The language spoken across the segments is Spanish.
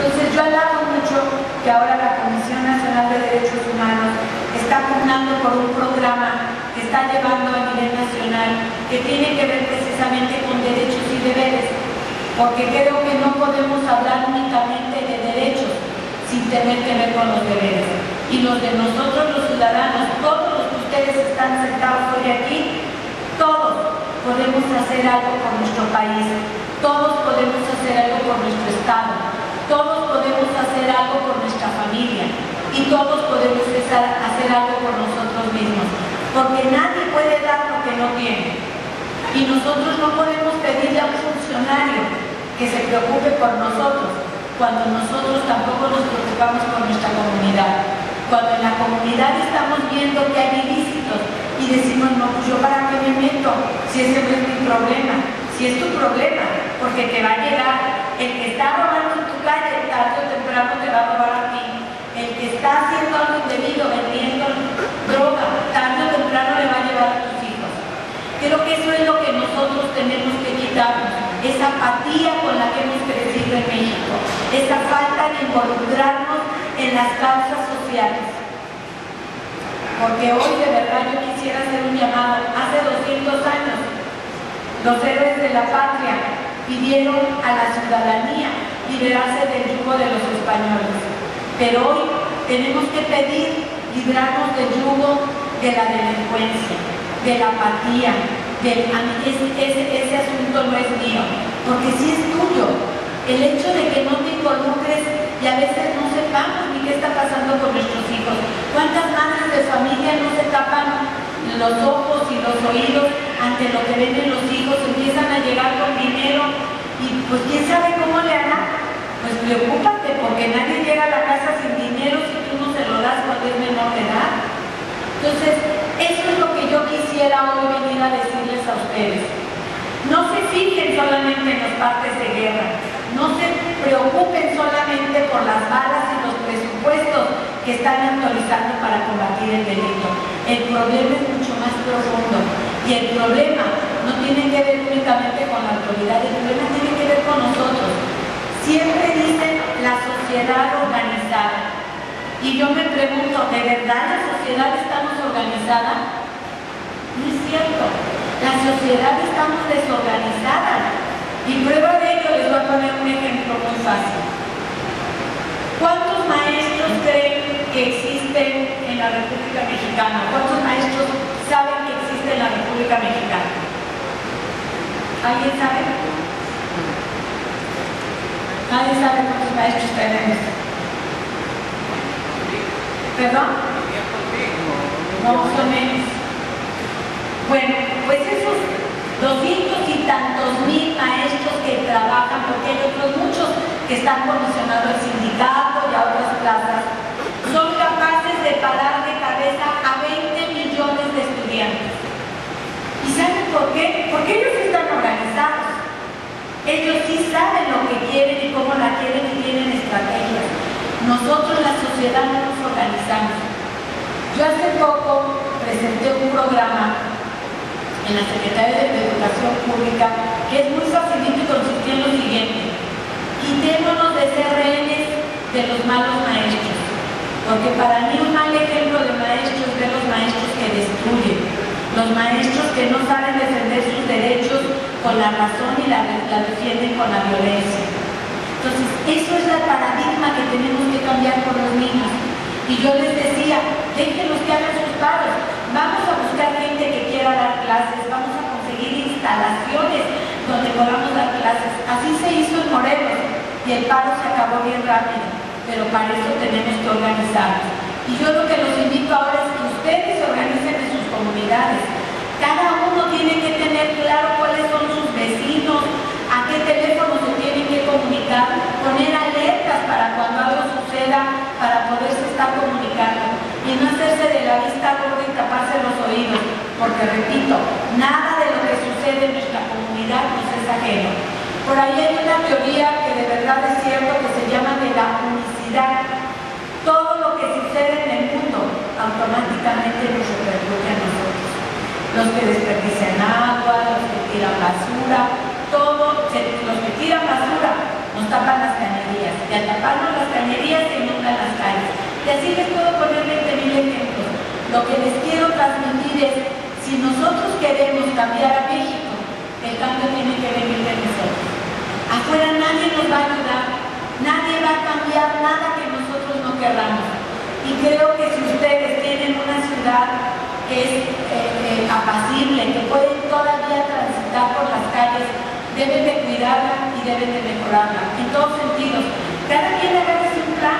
Entonces yo alabo mucho que ahora la Comisión Nacional de Derechos Humanos está pugnando por un programa que está llevando a nivel nacional que tiene que ver precisamente con derechos y deberes, porque creo que no podemos hablar únicamente de derechos sin tener que ver con los deberes. Y los de nosotros los ciudadanos, todos los que ustedes están sentados hoy aquí, todos podemos hacer algo por nuestro país, todos podemos hacer algo por nuestro Estado, todos podemos hacer algo por nuestra familia y todos podemos hacer algo por nosotros mismos, porque nadie puede dar lo que no tiene. Y nosotros no podemos pedirle a un funcionario que se preocupe por nosotros cuando nosotros tampoco nos preocupamos por nuestra comunidad. Cuando en la comunidad estamos viendo que hay ilícitos y decimos, no, pues yo para qué me meto, si ese no es mi problema, si es tu problema, porque te va a llegar el que está robando en tu calle, tarde o temprano te va a robar a ti, el que está haciendo algo indebido, vendiendo droga, tarde o temprano le va a llevar a tus hijos. Creo que eso es lo que nosotros tenemos que quitarnos, esa apatía con la que hemos crecido en México, esa falta de involucrarnos en las causas sociales. Porque hoy de verdad yo quisiera hacer un llamado. Hace 200 años los héroes de la patria pidieron a la ciudadanía liberarse del yugo de los españoles, pero hoy tenemos que pedir librarnos del yugo de la delincuencia, de la apatía, ese asunto no es mío, porque sí es tuyo. El hecho de que no te involucres y a veces no sepamos ni qué está pasando con nuestros hijos. ¿Cuántas madres de familia no se tapan los ojos y los oídos ante lo que ven en los hijos? Empiezan a llegar con dinero y pues quién sabe cómo le hará. Pues preocúpate, porque nadie llega a la casa sin dinero si tú no se lo das cuando es menor de edad. Entonces, eso es lo que yo quisiera hoy venir a decirles a ustedes. No se fijen solamente en los partes de guerra, no se preocupen solamente por las balas y los presupuestos que están actualizando para combatir el delito. El problema es mucho más profundo y el problema no tiene que ver únicamente con la autoridad, el problema tiene que ver con nosotros. Siempre dicen la sociedad organizada y yo me pregunto, ¿de verdad la sociedad estamos organizada? No es cierto. La sociedad estamos desorganizada y prueba de ello les voy a poner un ejemplo muy fácil. ¿Cuántos maestros creen que existen en la República Mexicana? ¿Cuántos maestros saben que existe en la República Mexicana? ¿Alguien sabe? ¿Nadie sabe cuántos maestros tenemos? ¿Perdón? No, son menos. Bueno, pues esos 200 y tantos mil maestros que trabajan, porque hay otros muchos que están comisionados al sindicato y a otras plazas, son capaces de parar de cabeza a 20 millones de estudiantes. ¿Y saben por qué? Porque ellos sí están organizados. Ellos sí saben lo que quieren y cómo la quieren y tienen estrategias. Nosotros, la sociedad, no nos organizamos. Yo hace poco presenté un programa en la Secretaría de Educación Pública, que es muy facilito y consistía en lo siguiente: quitémonos de ser rehenes de los malos maestros, porque para mí un mal ejemplo de maestros es ver los maestros que destruyen, los maestros que no saben defender sus derechos con la razón y la defienden con la violencia. Entonces, eso es el paradigma que tenemos que cambiar por los niños. Y yo les decía, déjenlos que hagan sus paros. Vamos a buscar gente que quiera dar clases, vamos a conseguir instalaciones donde podamos dar clases. Así se hizo en Morelos y el paro se acabó bien rápido, pero para eso tenemos que organizarnos. Y yo lo que los invito ahora es que ustedes se organicen en sus comunidades. Cada uno tiene que tener claro cuáles son sus vecinos, a qué teléfono se tienen que comunicar, poner alertas para cuando algo suceda, para poderse estar comunicando y no hacerse de la vista gorda y taparse los oídos, porque repito, nada de lo que sucede en nuestra comunidad nos es ajeno. Por ahí hay una teoría que de verdad es cierto, que se llama de la unicidad. Todo lo que sucede en el mundo automáticamente nos repercute a nosotros. Los que desperdician agua, los que tiran basura, los que tiran basura nos tapan las cañerías. Y al taparnos las cañerías se inundan las calles. Y así les puedo poner 20,000 ejemplos. Lo que les quiero transmitir es, si nosotros queremos cambiar a México, el cambio tiene que venir de nosotros. Afuera nadie nos va a ayudar, nadie va a cambiar nada que nosotros no querramos. Y creo que si ustedes tienen una ciudad que es apacible, que pueden todavía transitar por las calles, deben de cuidarla y deben de mejorarla, en todos sentidos. Cada quien agarre un plan,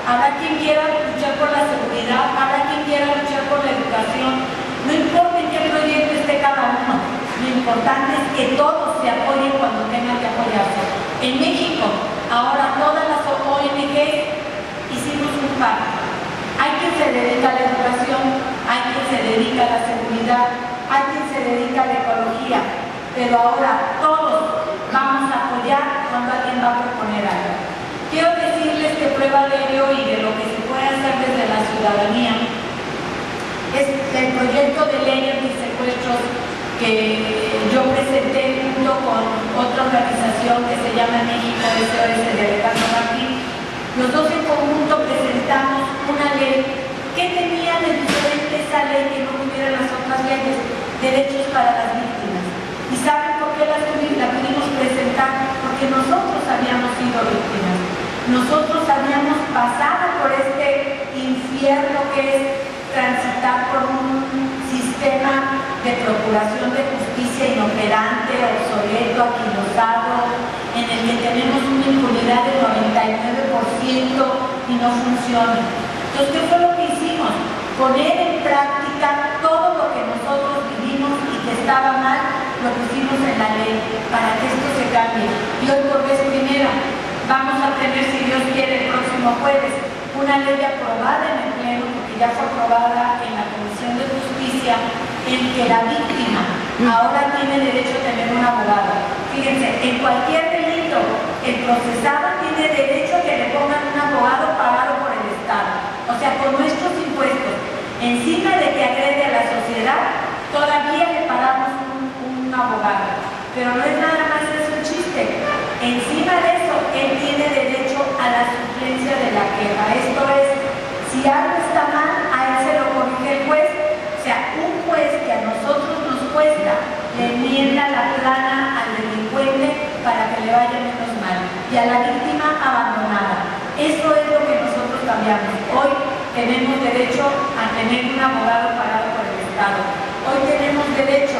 habrá quien quiera luchar por la seguridad, habrá quien quiera luchar por la educación, no importa en qué proyecto esté cada uno, lo importante es que todos se apoyen cuando tengan que apoyarse. En México, ahora todas las ONG hicimos un pacto. Hay quien se dedica a la educación, hay quien se dedica a la seguridad, hay quien se dedica a la ecología, pero ahora todos vamos a apoyar cuando alguien va a proponer algo. Quiero decirles que prueba de ello y de lo que se puede hacer desde la ciudadanía es el proyecto de ley antisecuestros que yo presenté junto con otra organización que se llama México SOS de Alejandro Martín. Los dos en conjunto presentamos una ley que tenía de diferente esa ley que no tuviera las otras leyes, derechos para las víctimas. ¿Y saben por qué la pudimos presentar? Porque nosotros habíamos sido víctimas. Nosotros habíamos pasado por este infierno que es transitar por un sistema de procuración de justicia inoperante, obsoleto, aquilosado, en el que tenemos una impunidad del 99% y no funciona. Entonces, ¿qué fue lo que hicimos? Poner en práctica todo lo que nosotros vivimos y que estaba mal, lo pusimos en la ley para que esto se cambie. Y hoy por vez primera vamos a tener, si Dios quiere, el próximo jueves, una ley aprobada en el Pleno, porque ya fue aprobada en la Comisión de Justicia, en que la víctima ahora tiene derecho a tener un abogado. Fíjense, en cualquier delito, el procesado tiene derecho a que le pongan un abogado pagado por el Estado. O sea, con nuestros impuestos, encima de que agrede a la sociedad, todavía le pagamos un abogado. Pero no es nada más eso el chiste. Encima de eso, él tiene derecho a la suplencia de la queja. Esto es, si algo está mal, a él se lo corrige el juez. O sea, un juez que a nosotros nos cuesta, le enmienda la plana al delincuente para que le vaya menos mal. Y a la víctima abandonada. Eso es lo que nosotros cambiamos. Hoy tenemos derecho a tener un abogado pagado por el Estado. Hoy tenemos derecho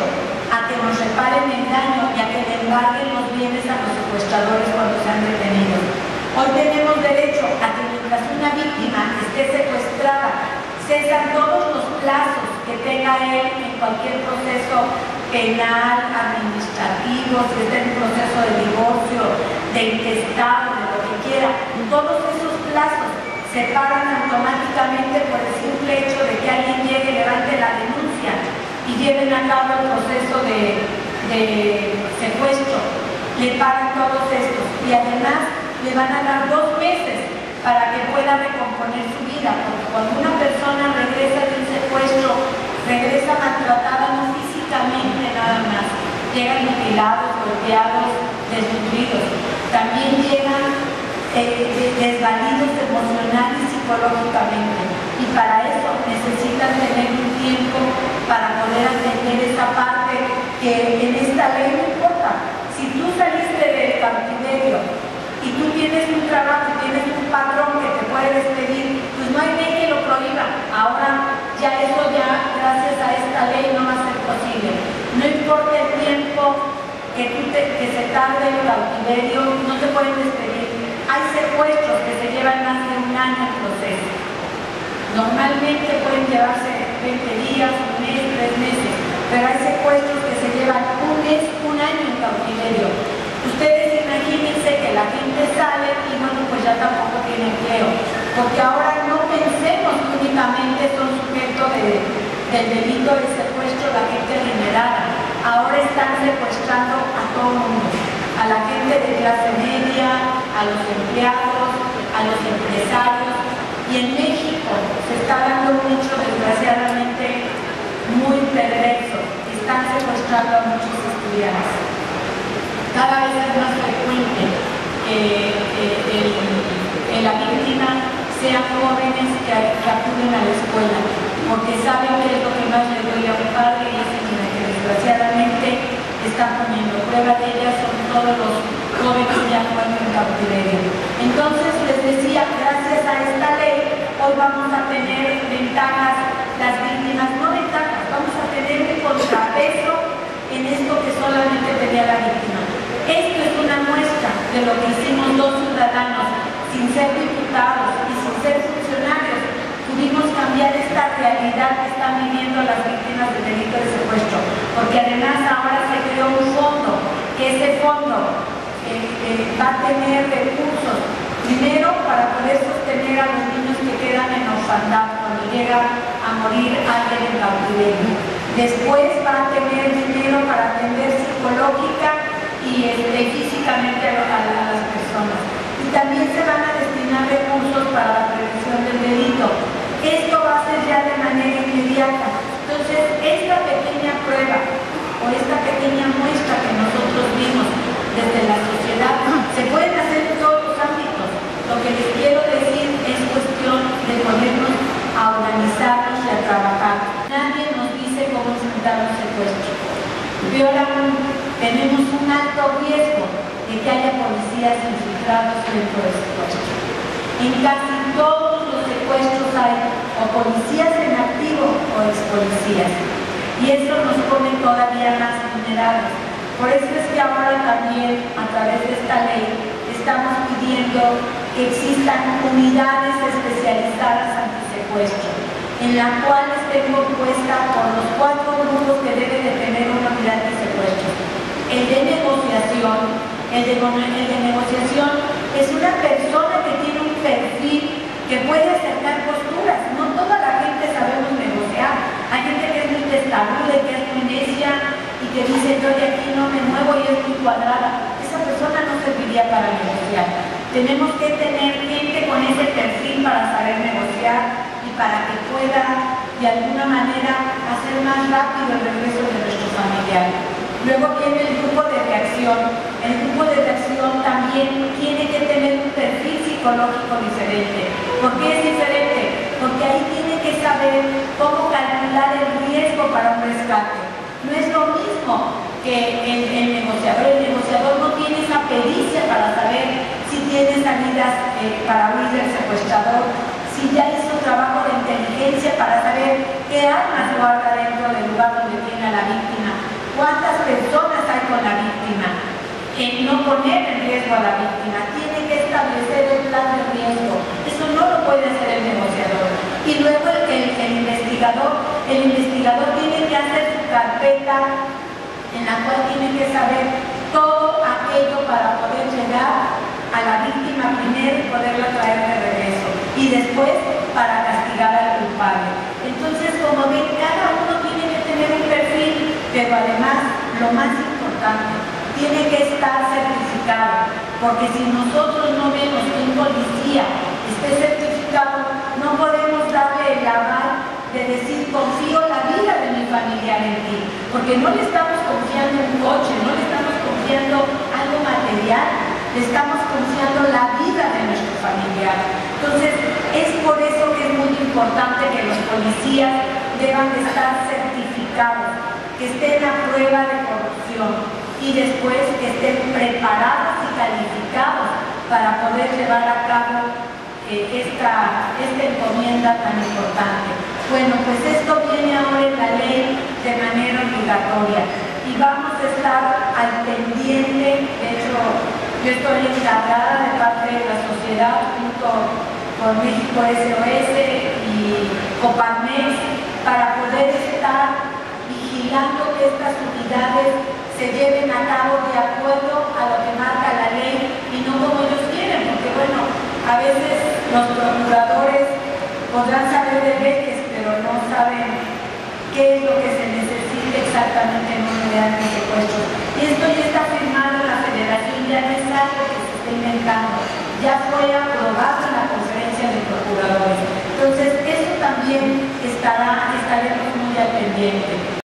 a que nos reparen el daño y a que le embarguen los bienes a los secuestradores cuando sean detenidos. Hoy tenemos derecho a que mientras una víctima esté secuestrada, cesan todos los plazos que tenga él en cualquier proceso penal, administrativo, si está en un proceso de divorcio, de intestado, de lo que quiera. Todos esos plazos se paran automáticamente por el simple hecho de que alguien llegue, levante la denuncia y lleven a cabo el proceso de secuestro. Le pagan todos estos y además le van a dar 2 meses para que pueda recomponer su vida, porque cuando una persona regresa de un secuestro, regresa maltratada no físicamente nada más, llegan mutilados, golpeados, desnutridos, también llegan desvalidos emocional y psicológicamente, y para eso necesitan tener un tiempo para poder atender esa parte que en esta ley no importa. Si tú saliste del cautiverio y tú tienes un trabajo, tienes un patrón que te puede despedir, pues no hay ley que lo prohíba. Ahora ya eso gracias a esta ley no va a ser posible. No importa el tiempo que se tarde el cautiverio, no te pueden despedir. Hay secuestros que se llevan más de 1 año en proceso. Normalmente pueden llevarse 20 días, 1 mes, 3 meses, pero hay secuestros que se llevan 1 mes, 1 año en cautiverio. Ustedes imagínense que la gente sale y bueno, pues ya tampoco tiene empleo, porque ahora no pensemos que únicamente son sujetos del delito de secuestro la gente adinerada. Ahora están secuestrando a todo el mundo, a la gente de clase media, a los empleados, a los empresarios, y en México se está dando un hecho desgraciadamente muy perverso. Están secuestrando a muchos estudiantes. Cada vez es más frecuente. la víctima sean jóvenes que acuden a la escuela, porque saben que es lo que más le duele a un padre y es en la que desgraciadamente están poniendo prueba de ellas, son todos los jóvenes ya muertos en cautiverio. Entonces les decía, gracias a esta ley, hoy vamos a tener ventajas, las víctimas, no ventajas, vamos a tener un contrapeso en esto que solamente tenía la víctima. Esto es una muestra de lo que hicimos dos ciudadanos, sin ser diputados y sin ser funcionarios. Pudimos cambiar esta realidad que están viviendo las víctimas del delito de secuestro, porque además ahora se creó un fondo, que ese fondo va a tener recursos, primero para poder sostener a los niños que quedan en orfandad cuando llega a morir alguien en cautiverio. Después va a tener dinero para atender psicológica y físicamente a las personas. Y también se van a destinar recursos para la prevención del delito. Esto va a ser ya de manera inmediata. Entonces, esta pequeña prueba o esta pequeña muestra que nosotros vimos desde la sociedad se pueden hacer en todos los ámbitos. Lo que les quiero decir es cuestión de ponernos a organizarnos y a trabajar. Nadie nos dice cómo enfrentar un secuestro. Peor aún, tenemos un alto riesgo de que haya policías infiltrados dentro del secuestro. En casi todos los secuestros hay o policías en activo o expolicías. Y eso nos pone todavía más vulnerables. Por eso es que ahora también, a través de esta ley, estamos pidiendo que existan unidades especializadas antisecuestro, en las cuales esté compuesta por los 4 grupos que deben de tener una unidad de secuestro. El de negociación, el de negociación es una persona que tiene un perfil que puede acercar posturas. No toda la gente sabemos negociar. Hay gente que es muy testaruda, que es muy necia y que dice yo de aquí no me muevo y es muy cuadrada. Esa persona no serviría para negociar. Tenemos que tener gente con ese perfil para saber negociar y para que pueda de alguna manera hacer más rápido el regreso de nuestros familiares. Luego viene el grupo de reacción. El grupo de reacción también tiene que tener un perfil psicológico diferente. ¿Por qué es diferente? Porque ahí tiene que saber cómo calcular el riesgo para un rescate. No es lo mismo que el negociador. El negociador no tiene esa pericia para saber si tiene salidas para huir del secuestrador, si ya hizo trabajo de inteligencia para saber qué armas guarda dentro del lugar donde tiene a la víctima, cuántas personas hay con la víctima, no poner en riesgo a la víctima, tiene que establecer el plan de riesgo. Eso no lo puede hacer el negociador. Y luego el investigador tiene que hacer su carpeta en la cual tiene que saber todo aquello para poder llegar a la víctima primero y poderla traer de regreso. Y después para castigar al culpable. Entonces, como ven, cada uno tiene que tener un perfil, pero además, lo más importante, tiene que estar certificado, porque si nosotros no vemos que un policía esté certificado, no podemos darle el aval de decir confío la vida de mi familiar en ti, porque no le estamos confiando un coche, no le estamos confiando algo material, le estamos confiando la vida de nuestro familiar. Entonces, es por eso que es muy importante que los policías deban de estar certificados, que estén a prueba de corrupción y después que estén preparados y calificados para poder llevar a cabo esta encomienda tan importante. Bueno, pues esto viene ahora en la ley de manera obligatoria y vamos a estar al pendiente. De hecho, yo estoy encargada de parte de la sociedad junto con México SOS y Coparmex para poder estar vigilando que estas unidades se lleven a cabo de acuerdo a lo que marca la ley y no como ellos quieren, porque bueno, a veces los procuradores podrán saber de leyes, pero no saben qué es lo que se necesita exactamente en un unidad de secuestro. Y esto ya está firmado en la Federación, ya no es algo que se está inventando, ya fue aprobado en la conferencia de procuradores. Entonces, eso también estaremos muy al pendiente.